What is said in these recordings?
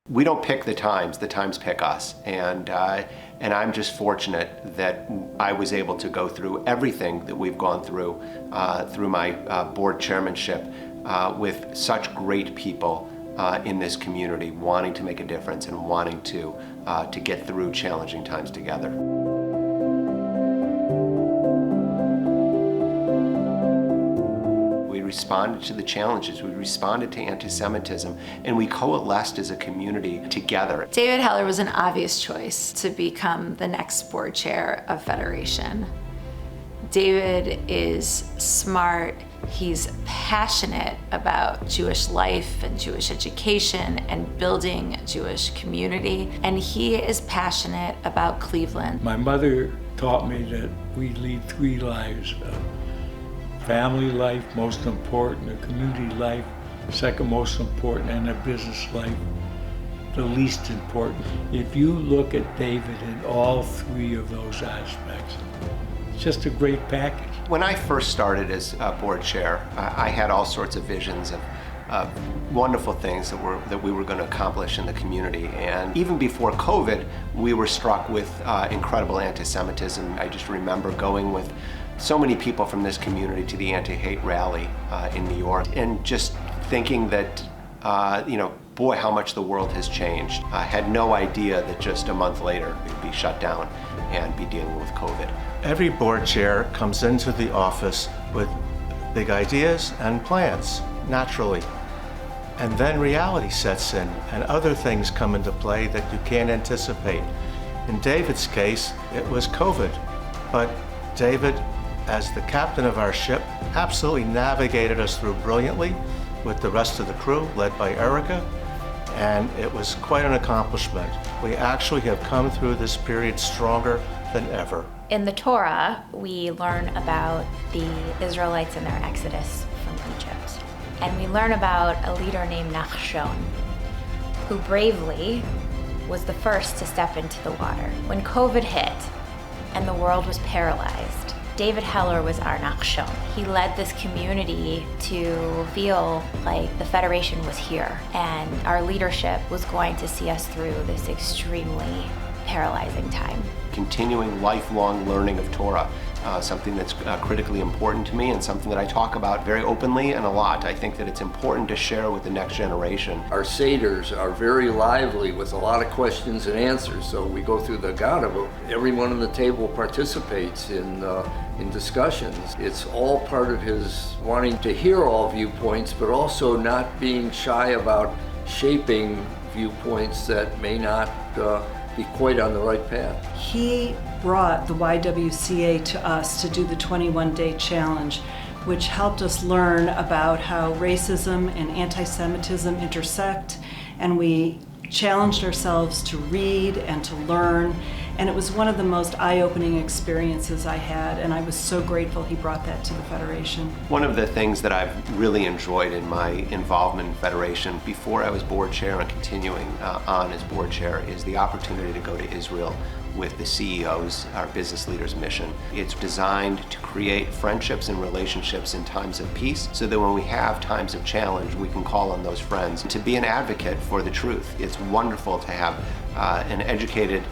We don't pick the times pick us. And I'm just fortunate that I was able to go through everything that we've gone through my board chairmanship with such great people in this community wanting to make a difference and wanting to get through challenging times together. We responded to the challenges, we responded to anti-Semitism, and we coalesced as a community together. David Heller was an obvious choice to become the next board chair of Federation. David is smart, he's passionate about Jewish life and Jewish education and building a Jewish community, and he is passionate about Cleveland. My mother taught me that we lead three lives. Family life, most important, a community life, second most important, and a business life, the least important. If you look at David in all three of those aspects, it's just a great package. When I first started as board chair, I had all sorts of visions of wonderful things that we were going to accomplish in the community. And even before COVID, we were struck with incredible anti-Semitism. I just remember going with so many people from this community to the anti-hate rally in New York, and just thinking that, boy, how much the world has changed. I had no idea that just a month later we'd be shut down and be dealing with COVID. Every board chair comes into the office with big ideas and plans, naturally. And then reality sets in and other things come into play that you can't anticipate. In David's case, it was COVID, but David, as the captain of our ship, absolutely navigated us through brilliantly with the rest of the crew, led by Erica, and it was quite an accomplishment. We actually have come through this period stronger than ever. In the Torah, we learn about the Israelites and their exodus from Egypt. And we learn about a leader named Nachshon, who bravely was the first to step into the water. When COVID hit and the world was paralyzed, David Heller was our Nachshon. He led this community to feel like the Federation was here and our leadership was going to see us through this extremely paralyzing time. Continuing lifelong learning of Torah, something that's critically important to me and something that I talk about very openly and a lot. I think that it's important to share with the next generation. Our seders are very lively with a lot of questions and answers, so we go through the Gada, but everyone on the table participates in discussions. It's all part of his wanting to hear all viewpoints, but also not being shy about shaping viewpoints that may not be quite on the right path. He brought the YWCA to us to do the 21-day challenge, which helped us learn about how racism and anti-Semitism intersect, and we challenged ourselves to read and to learn, and it was one of the most eye-opening experiences I had, and I was so grateful he brought that to the Federation. One of the things that I've really enjoyed in my involvement in Federation before I was board chair and continuing on as board chair is the opportunity to go to Israel with the CEOs, our business leaders' mission. It's designed to create friendships and relationships in times of peace so that when we have times of challenge, we can call on those friends to be an advocate for the truth. It's wonderful to have an educated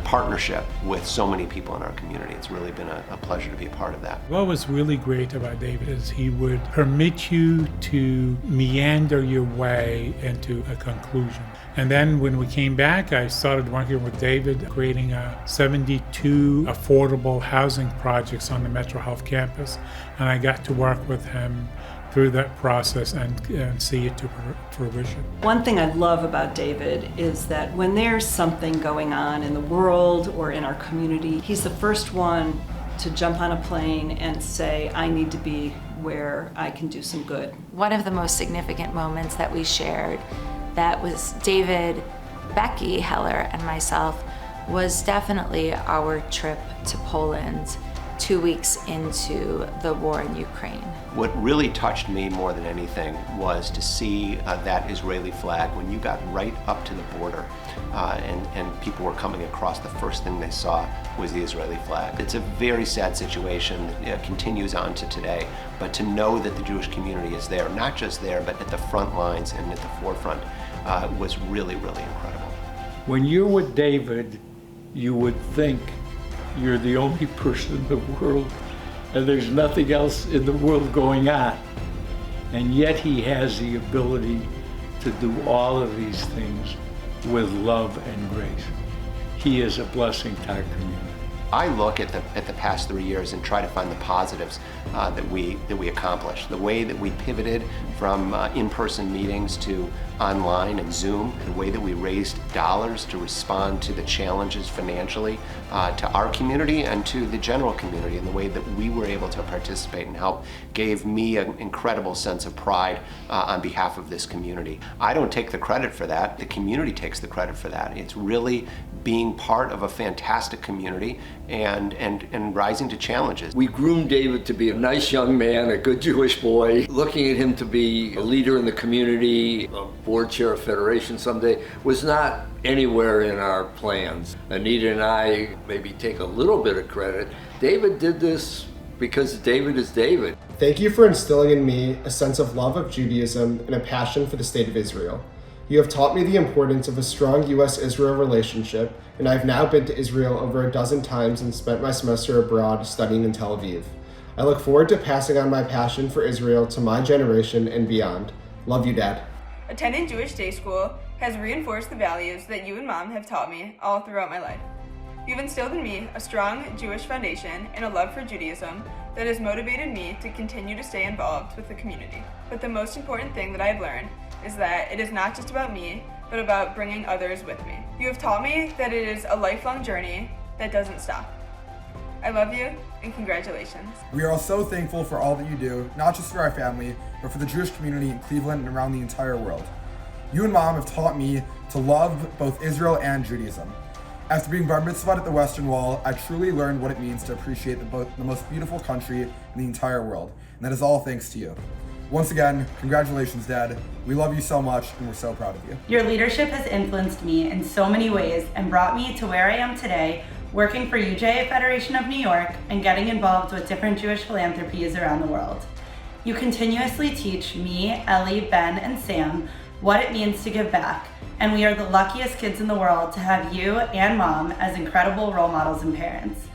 partnership with so many people in our community. It's really been a pleasure to be a part of that. What was really great about David is he would permit you to meander your way into a conclusion. And then when we came back, I started working with David, creating 72 affordable housing projects on the Metro Health campus. And I got to work with him through that process and see it to fruition. One thing I love about David is that when there's something going on in the world or in our community, he's the first one to jump on a plane and say, I need to be where I can do some good. One of the most significant moments that we shared that was David, Becky Heller, and myself was definitely our trip to Poland 2 weeks into the war in Ukraine. What really touched me more than anything was to see that Israeli flag when you got right up to the border and people were coming across. The first thing they saw was the Israeli flag. It's a very sad situation that continues on to today, but to know that the Jewish community is there, not just there, but at the front lines and at the forefront was really, really incredible. When you're with David, you would think you're the only person in the world and there's nothing else in the world going on. And yet he has the ability to do all of these things with love and grace. He is a blessing to our community. I look at the past 3 years and try to find the positives that we accomplished. The way that we pivoted from in-person meetings to online and Zoom, the way that we raised dollars to respond to the challenges financially to our community and to the general community, and the way that we were able to participate and help gave me an incredible sense of pride on behalf of this community. I don't take the credit for that. The community takes the credit for that. It's really being part of a fantastic community and rising to challenges. We groomed David to be a nice young man, a good Jewish boy. Looking at him to be a leader in the community, a board chair of Federation someday, was not anywhere in our plans. Anita and I maybe take a little bit of credit. David did this because David is David. Thank you for instilling in me a sense of love of Judaism and a passion for the state of Israel. You have taught me the importance of a strong U.S.-Israel relationship, and I've now been to Israel over a dozen times and spent my semester abroad studying in Tel Aviv. I look forward to passing on my passion for Israel to my generation and beyond. Love you, Dad. Attending Jewish day school has reinforced the values that you and Mom have taught me all throughout my life. You've instilled in me a strong Jewish foundation and a love for Judaism that has motivated me to continue to stay involved with the community. But the most important thing that I've learned is that it is not just about me, but about bringing others with me. You have taught me that it is a lifelong journey that doesn't stop. I love you, and congratulations. We are all so thankful for all that you do, not just for our family, but for the Jewish community in Cleveland and around the entire world. You and Mom have taught me to love both Israel and Judaism. After being bar mitzvahed at the Western Wall, I truly learned what it means to appreciate the most beautiful country in the entire world, and that is all thanks to you. Once again, congratulations, Dad. We love you so much, and we're so proud of you. Your leadership has influenced me in so many ways and brought me to where I am today, working for UJA Federation of New York and getting involved with different Jewish philanthropies around the world. You continuously teach me, Ellie, Ben, and Sam what it means to give back, and we are the luckiest kids in the world to have you and Mom as incredible role models and parents.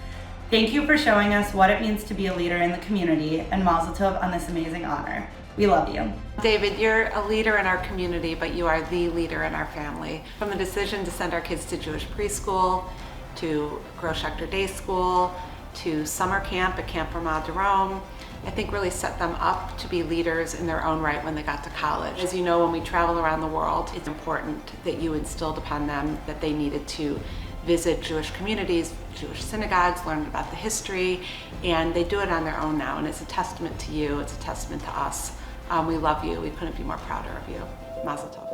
Thank you for showing us what it means to be a leader in the community, and Mazel Tov on this amazing honor. We love you. David, you're a leader in our community, but you are the leader in our family. From the decision to send our kids to Jewish preschool, to Gross Schechter Day School, to summer camp at Camp Ramah Darom, I think really set them up to be leaders in their own right when they got to college. As you know, when we travel around the world, it's important that you instilled upon them that they needed to visit Jewish communities, Jewish synagogues, learn about the history, and they do it on their own now, and it's a testament to you, it's a testament to us. We love you, we couldn't be more prouder of you. Mazel Tov.